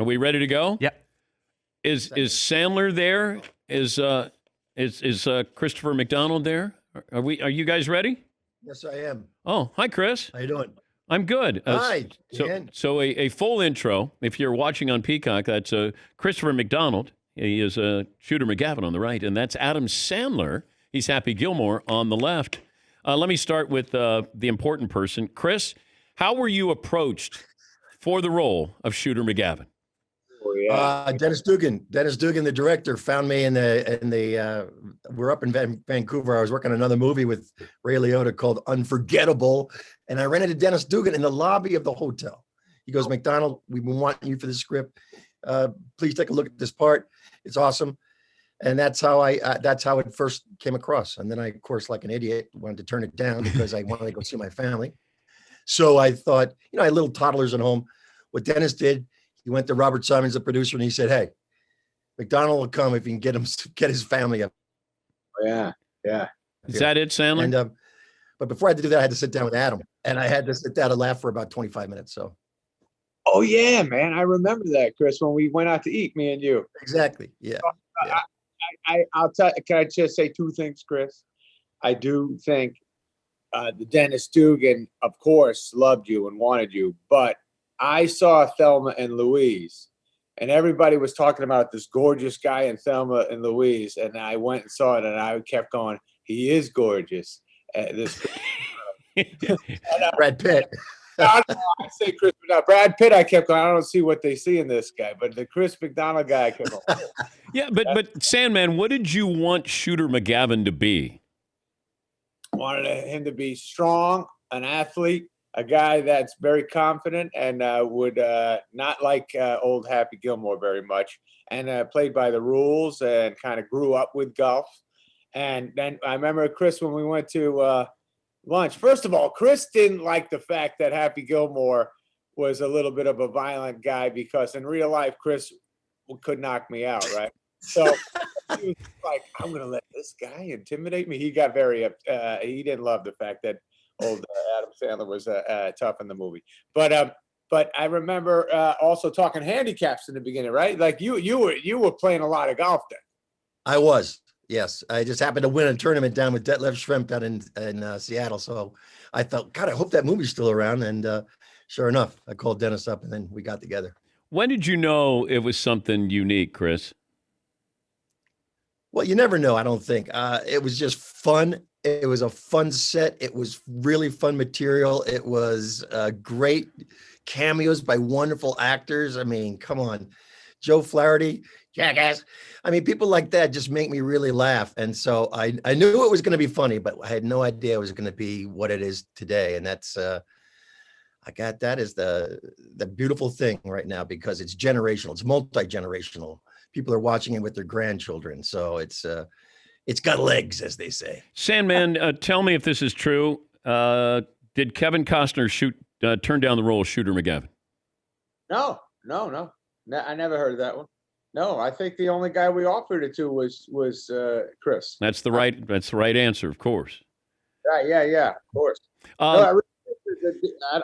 Are we ready to go? Yep. Is Sandler there? Is Christopher McDonald there? Are you guys ready? Yes, I am. Oh, hi, Chris. How you doing? I'm good. Hi, Dan. So a full intro. If you're watching on Peacock, that's Christopher McDonald. He is Shooter McGavin on the right, and that's Adam Sandler. He's Happy Gilmore on the left. Let me start with the important person. Chris, how were you approached for the role of Shooter McGavin? Oh, yeah. Dennis Dugan, the director, found me in the. We're up in Vancouver. I was working on another movie with Ray Liotta called Unforgettable, and I ran into Dennis Dugan in the lobby of the hotel. He goes, "McDonald, we've been wanting you for the script. Please take a look at this part. It's awesome." And that's how it first came across. And then I, of course, like an idiot, wanted to turn it down because I wanted to go see my family. So I thought, I had little toddlers at home. What Dennis did, he went to Robert Simons, the producer, and he said, "Hey, McDonald will come if you can get his family up." Yeah. Is that it, Sandler? And but before I had to do that, I had to sit down with Adam, and I had to sit down and laugh for about 25 minutes. So. Oh yeah, man, I remember that, Chris, when we went out to eat, me and you. Exactly. Yeah. I'll tell. Can I just say two things, Chris? I do think the Dennis Dugan, of course, loved you and wanted you, but I saw Thelma and Louise, and everybody was talking about this gorgeous guy in Thelma and Louise, and I went and saw it, and I kept going, he is gorgeous. Brad Pitt. I say Chris McDonald. Brad Pitt, I kept going, I don't see what they see in this guy, but the Chris McDonald guy, I kept going. Yeah, but Sandman, what did you want Shooter McGavin to be? Wanted him to be strong, an athlete, a guy that's very confident and would not like old Happy Gilmore very much, and played by the rules and kind of grew up with golf. And then I remember, Chris, when we went to lunch, first of all, Chris didn't like the fact that Happy Gilmore was a little bit of a violent guy, because in real life, Chris could knock me out, right? So he was like, I'm going to let this guy intimidate me. He got very he didn't love the fact that old Adam Sandler was tough in the movie. But I remember also talking handicaps in the beginning, right? Like you were playing a lot of golf then. I was. Yes, I just happened to win a tournament down with Detlef Schrempf down in Seattle. So I thought, God, I hope that movie's still around. And sure enough, I called Dennis up, and then we got together. When did you know it was something unique, Chris? Well, you never know, I don't think. It was just fun. It was a fun set. It was really fun material. It was great cameos by wonderful actors. I mean, come on. Joe Flaherty, jackass. I mean, people like that just make me really laugh. And so I knew it was going to be funny, but I had no idea it was going to be what it is today. And that's, I got that as the beautiful thing right now, because it's generational. It's multi-generational. People are watching it with their grandchildren. So it's got legs, as they say. Sandman, tell me if this is true. Did Kevin Costner turn down the role of Shooter McGavin? No. I never heard of that one. No, I think the only guy we offered it to was Chris. That's the right answer, of course. Yeah, of course. No,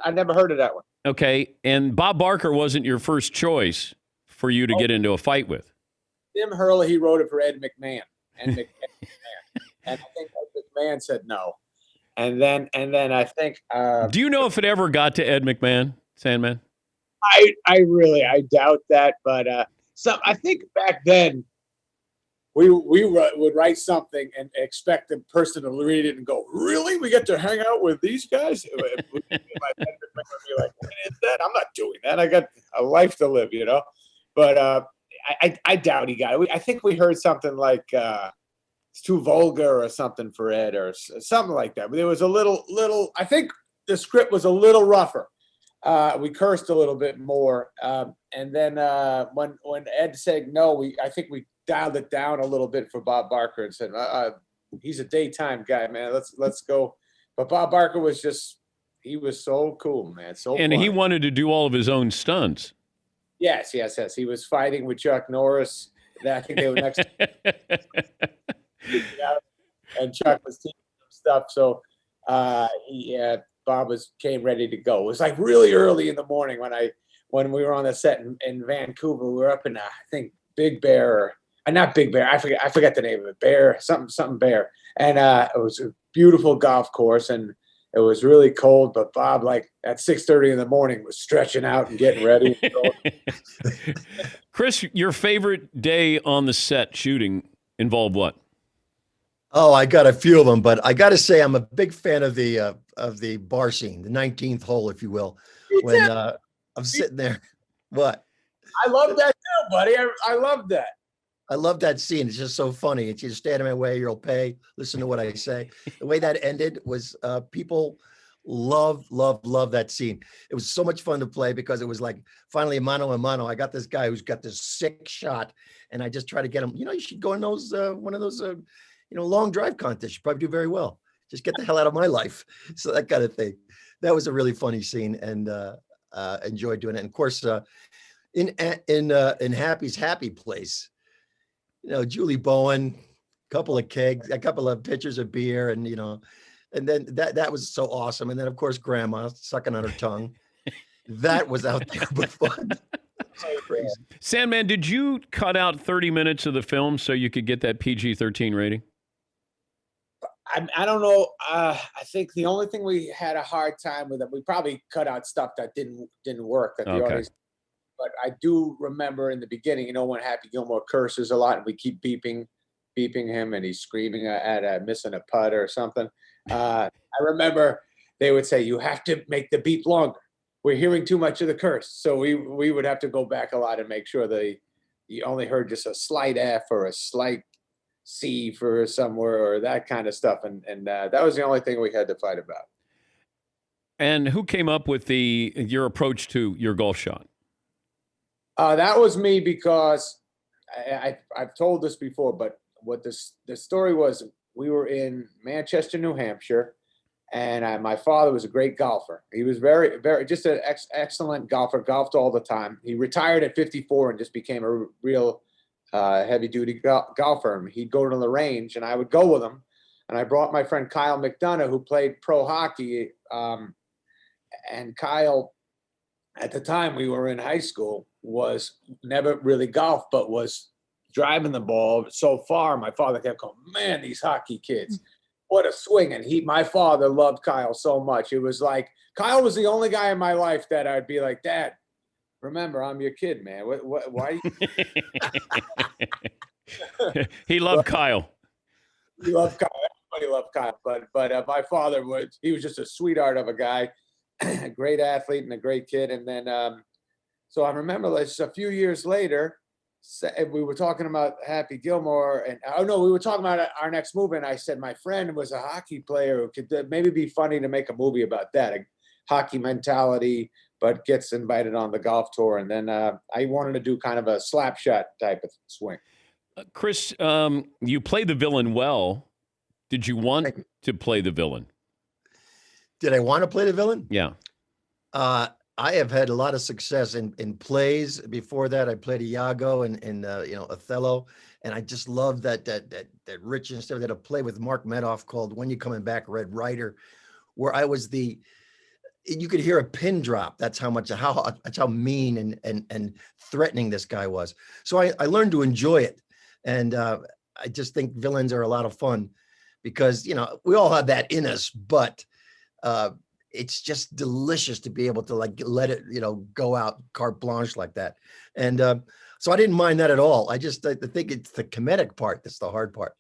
I never heard of that one. Okay, and Bob Barker wasn't your first choice for you to get into a fight with. Tim Hurley, he wrote it for Ed McMahon, and I think Ed McMahon said no. And then I think. Do you know if it ever got to Ed McMahon, Sandman? I doubt that, but I think back then we would write something and expect the person to read it and go, "Really? We get to hang out with these guys?" My dad would be like, "What is that? I'm not doing that. I got a life to live, you know." But I doubt he got it. I think we heard something like it's too vulgar or something for Ed or something like that. But there was a little. I think the script was a little rougher. We cursed a little bit more, and then when Ed said no, I think we dialed it down a little bit for Bob Barker and said, "He's a daytime guy, man. Let's go." But Bob Barker was he was so cool, man. And fun. He wanted to do all of his own stunts. Yes. He was fighting with Chuck Norris. I think they were next. And Chuck was teaching him stuff, so Bob came ready to go. It was like really early in the morning when when we were on the set in Vancouver. We were up in I think Big Bear, not Big Bear. I forget the name of it. Bear something Bear, and it was a beautiful golf course, and it was really cold. But Bob, like at 6:30 in the morning, was stretching out and getting ready. Chris, your favorite day on the set shooting involved what? Oh, I got a few of them, but I got to say I'm a big fan of the bar scene, the 19th hole, if you will, when I'm sitting there. What? I love that too, buddy. I love that. I love that scene. It's just so funny. It's just stand in my way, you'll pay. Listen to what I say. The way that ended was people love that scene. It was so much fun to play because it was like finally mano a mano. I got this guy who's got this sick shot, and I just try to get him. You should go in those one of those long drive contests. You probably do very well. Just get the hell out of my life. So that kind of thing. That was a really funny scene, and enjoyed doing it. And of course, in Happy's Happy Place, Julie Bowen, a couple of kegs, a couple of pitchers of beer, and and then that was so awesome. And then of course, Grandma sucking on her tongue. That was out there but fun. Crazy. Sandman, did you cut out 30 minutes of the film so you could get that PG-13 rating? I don't know. I think the only thing we had a hard time with, we probably cut out stuff that didn't work. That the audience. But I do remember in the beginning, when Happy Gilmore curses a lot, and we keep beeping him, and he's screaming at missing a putt or something. I remember they would say, "You have to make the beep longer. We're hearing too much of the curse." So we would have to go back a lot and make sure you only heard just a slight F or a slight C for somewhere or that kind of stuff. And that was the only thing we had to fight about. And who came up with your approach to your golf shot? That was me, because I've told this before, but what the story was, we were in Manchester, New Hampshire, and my father was a great golfer. He was very, very, just an excellent golfer, golfed all the time. He retired at 54 and just became a real heavy-duty golfer. He'd go to the range, and I would go with him. And I brought my friend Kyle McDonough, who played pro hockey. And Kyle, at the time we were in high school, was never really golfed, but was driving the ball so far. My father kept going, "Man, these hockey kids, what a swing." And my father loved Kyle so much. It was like, Kyle was the only guy in my life that I'd be like, "Dad, remember, I'm your kid, man. Why?" He loved Kyle. He loved Kyle. Everybody loved Kyle. But my father he was just a sweetheart of a guy, a great athlete and a great kid. And then, so I remember just a few years later, we were talking about Happy Gilmore, and we were talking about our next movie. And I said, my friend was a hockey player who could maybe be funny to make a movie about that, a hockey mentality, but gets invited on the golf tour. And then I wanted to do kind of a slap shot type of swing. Chris, you played the villain well. Did you want to play the villain? Did I want to play the villain? Yeah. I have had a lot of success in plays. Before that, I played Iago in Othello, and I just love that richness there. That a play with Mark Medoff called "When You Coming Back, Red Ryder," where I was you could hear a pin drop. That's how mean and threatening this guy was. So I learned to enjoy it, and I just think villains are a lot of fun because we all have that in us, but it's just delicious to be able to let it go out carte blanche like that. And so I didn't mind that at all. I think it's the comedic part that's the hard part,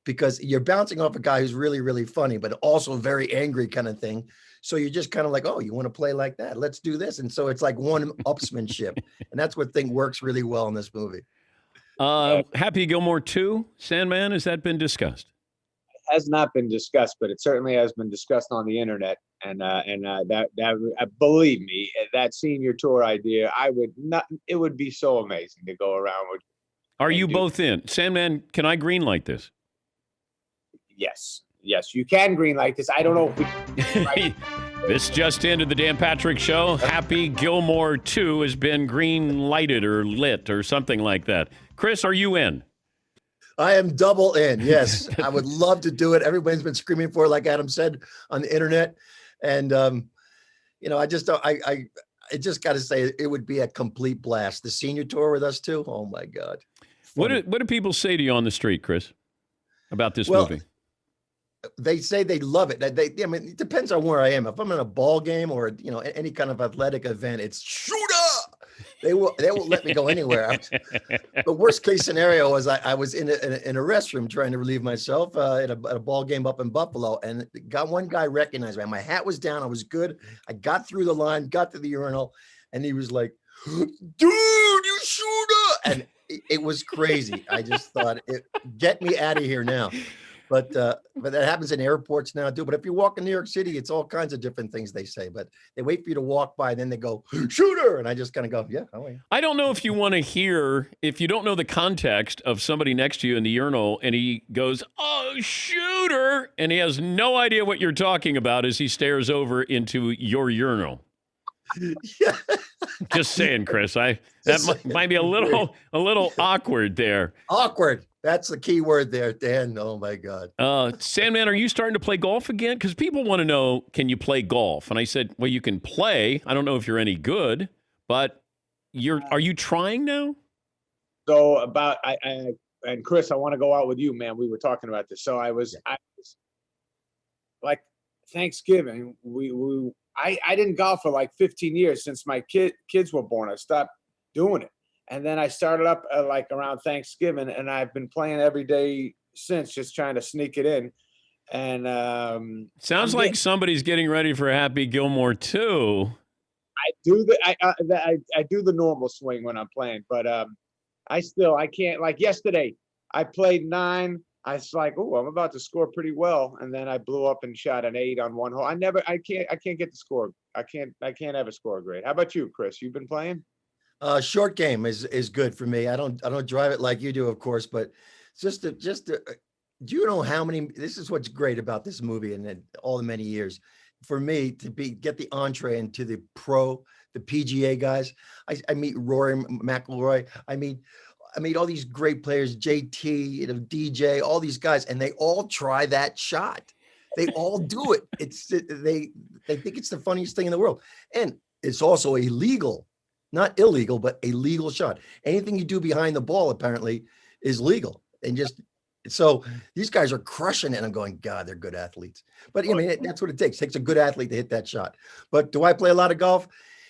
because you're bouncing off a guy who's really, really funny, but also very angry kind of thing. So you're just kind of like, oh, you want to play like that? Let's do this. And so it's like one-upsmanship. And that's what works really well in this movie. Happy Gilmore 2, Sandman, has that been discussed? Has not been discussed, but it certainly has been discussed on the internet. And that believe me, that senior tour idea, it would be so amazing to go around with. Are you both in? Sandman, can I greenlight this? Yes, you can greenlight this. I don't know if we. This just ended the Dan Patrick Show. Happy Gilmore 2 has been green-lighted or lit or something like that. Chris, are you in? I am double in. Yes, I would love to do it. Everybody's been screaming for it, like Adam said, on the internet. And, I just don't, I just got to say, it would be a complete blast. The senior tour with us too. Oh my God. What Funny. do people say to you on the street, Chris, about this Well, movie? they say they love it. I mean, it depends on where I am. If I'm in a ball game or any kind of athletic event, it's shooter. They will let me go anywhere. The worst case scenario was I was in a restroom trying to relieve myself at a ball game up in Buffalo, and one guy recognized me. My hat was down. I was good. I got through the line, got to the urinal, and he was like, "Dude, you shooter!" And it was crazy. I just thought, get me out of here now. But that happens in airports now too. But if you walk in New York City, it's all kinds of different things they say. But they wait for you to walk by, and then they go, "Shooter!" And I just kind of go, "Yeah, how are you?" I don't know if you want to hear, if you don't know the context of somebody next to you in the urinal and he goes, "Oh, shooter," and he has no idea what you're talking about as he stares over into your urinal. Yeah. Just saying, Chris. Might be a little awkward there. Awkward. That's the key word there, Dan. Oh my God. Sandman, are you starting to play golf again? Because people want to know, can you play golf? And I said, well, you can play. I don't know if you're any good, but are you trying now? So and Chris, I want to go out with you, man. We were talking about this. So I was like Thanksgiving. I didn't golf for like 15 years since my kids were born. I stopped doing it. And then I started up like around Thanksgiving, and I've been playing every day since, just trying to sneak it in. And sounds like somebody's getting ready for Happy Gilmore too. I do the normal swing when I'm playing, but I can't. Like yesterday, I played 9. I was like, oh, I'm about to score pretty well, and then I blew up and shot an 8 on one hole. I can't get the score. I can't ever score great. How about you, Chris? You've been playing? Short game is good for me. I don't drive it like you do, of course, but just do you know how many? This is what's great about this movie and all the many years for me to get the entree into the PGA guys. I meet Rory McIlroy. I meet all these great players, JT, DJ, all these guys, and they all try that shot. They all do it. They think it's the funniest thing in the world, and it's also illegal. Not illegal, but a legal shot. Anything you do behind the ball apparently is legal. And so these guys are crushing it. And I'm going, God, they're good athletes. But I mean, that's what it takes. It takes a good athlete to hit that shot. But do I play a lot of golf?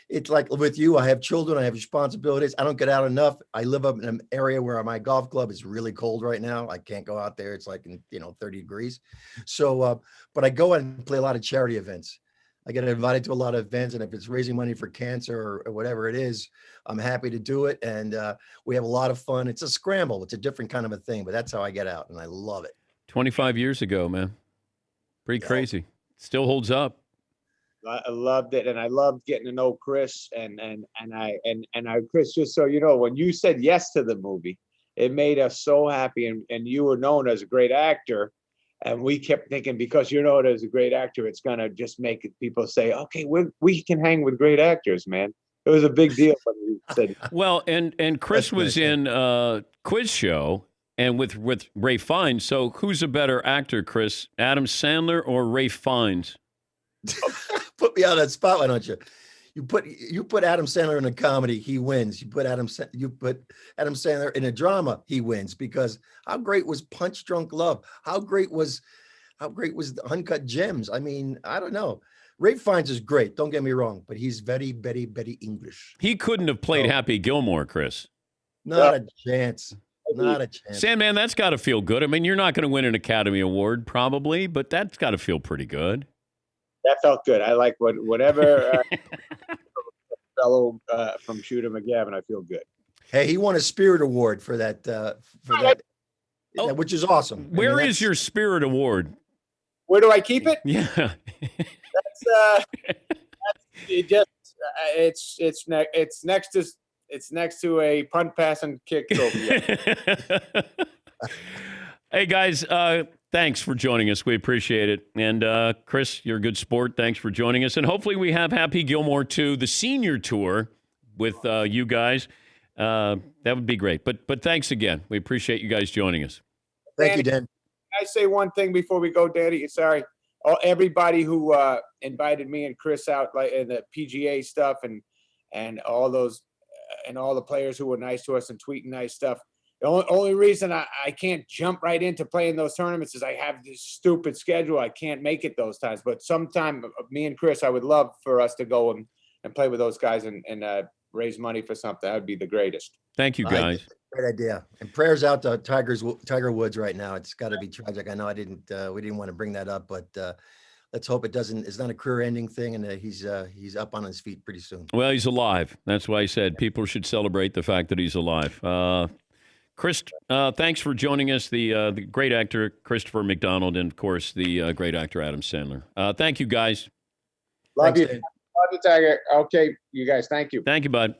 It's like with you, I have children, I have responsibilities. I don't get out enough. I live up in an area where my golf club is really cold right now. I can't go out there. It's like, 30 degrees. So, but I go and play a lot of charity events. I get invited to a lot of events, and if it's raising money for cancer or whatever it is, I'm happy to do it. And we have a lot of fun. It's a scramble. It's a different kind of a thing, but that's how I get out, and I love it. 25 years ago, man. Pretty crazy. Still holds up. I loved it, and I loved getting to know Chris. And Chris, just so you know, when you said yes to the movie, it made us so happy. And you were known as a great actor. And we kept thinking, because you're known as a great actor, it's going to just make people say, okay, we can hang with great actors, man. It was a big deal when you said. Well, and Chris was in a quiz show and with Ray Fiennes. So who's a better actor, Chris? Adam Sandler or Ray Fiennes? Put me on that spot, why don't you? You put Adam Sandler in a comedy, he wins. You put Adam Sandler in a drama, he wins. Because how great was Punch Drunk Love? How great was Uncut Gems? I mean, I don't know. Ray Fiennes is great. Don't get me wrong, but he's very, very, very English. He couldn't have played Happy Gilmore, Chris. Not a chance. Not a chance. Sandman, that's got to feel good. I mean, you're not going to win an Academy Award probably, but that's got to feel pretty good. That felt good. I like whatever fellow from Shooter McGavin. I feel good. Hey, he won a Spirit Award for that, which is awesome. Where is your Spirit Award? Where do I keep it? Yeah. It's next to a punt, pass, and kick trophy. Hey guys, thanks for joining us. We appreciate it. And Chris, you're a good sport. Thanks for joining us. And hopefully we have Happy Gilmore 2, the senior tour with you guys. That would be great. But thanks again. We appreciate you guys joining us. Thank you, Dan. Can I say one thing before we go, Danny? Sorry. Everybody who invited me and Chris out, like in the PGA stuff, and and all those and all the players who were nice to us and tweeting nice stuff. The only reason I can't jump right into playing those tournaments is I have this stupid schedule. I can't make it those times. But sometime, me and Chris, I would love for us to go and play with those guys and raise money for something. That would be the greatest. Thank you, guys. Great idea. And prayers out to Tiger Woods right now. It's got to be tragic. I know we didn't want to bring that up, but let's hope it's not a career-ending thing, and he's up on his feet pretty soon. Well, he's alive. That's why I said people should celebrate the fact that he's alive. Chris, thanks for joining us, the great actor Christopher McDonald, and of course the great actor Adam Sandler. Thank you, guys. Love Thanks, you. Dan. Love you, Tiger. Okay, you guys. Thank you. Thank you, bud.